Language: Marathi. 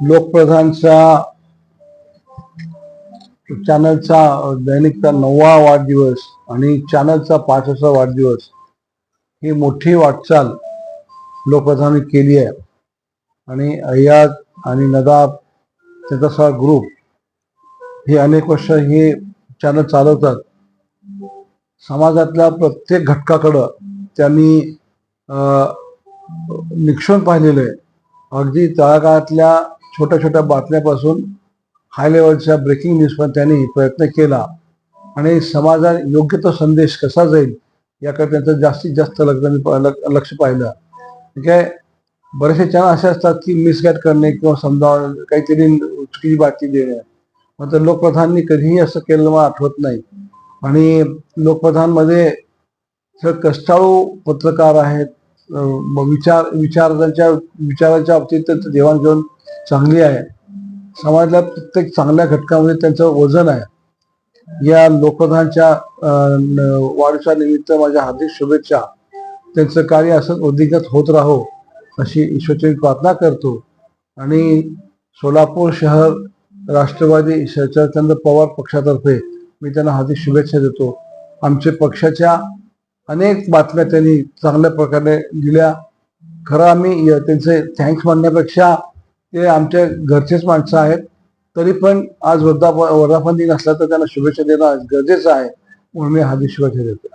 लोकप्रधानच्या चॅनलचा दैनिकचा 9वा वाढदिवस आणि चॅनलचा 5वा वाढदिवस ही मोठी वाटचाल लोकप्रधानांनी केली आहे. आणि अय्याज आणि नदाब त्यांचा सगळा ग्रुप हे अनेक वर्ष हे चॅनल चालवतात. समाजातल्या प्रत्येक घटकाकडं त्यांनी निक्षून पाहिलेलं आहे. अगदी तळागाळातल्या छोट्या छोट्या बातम्यापासून हाय लेवलच्या ब्रेकिंग न्यूज पण त्यांनी प्रयत्न केला आणि समाजात योग्य तो संदेश कसा जाईल याकडे त्यांचं जास्तीत जास्त लक्ष पाहिलं. काय बरेचसे चॅनल असे असतात की मिसगाईड करणे किंवा समजा काहीतरी चुकीची बातमी देणे, मात्र लोकप्रधाननी कधीही असं केलं मला आठवत नाही. आणि लोकप्रधानमध्ये कष्टाळू पत्रकार आहेत. विचारांच्या बाबतीत त्यांचं देवाणघेवाण चांगली आहे. समाजातल्या प्रत्येक चांगल्या घटकामध्ये त्यांचं वजन आहे. या लोकप्रधानच्या वाढदिवसानिमित्त माझ्या हार्दिक शुभेच्छा. त्यांचं कार्य असंच उद्दीगत होत राहो अशी ईश्वरचरणी प्रार्थना करतो. आणि सोलापूर शहर राष्ट्रवादी शरदचंद्र पवार पक्षातर्फे मी त्यांना हार्दिक शुभेच्छा देतो. आमच्या पक्षाच्या अनेक बातम्या त्यांनी चांगल्या प्रकारे दिल्या. खरं आम्ही त्यांचे थँक्स म्हणण्यापेक्षा ते आमच्या घरचेच माणसं आहेत. तरी पण आज वर्धापन दिन असला तर त्यांना शुभेच्छा देणं गरजेचं आहे, म्हणून मी हार्दिक शुभेच्छा देतो.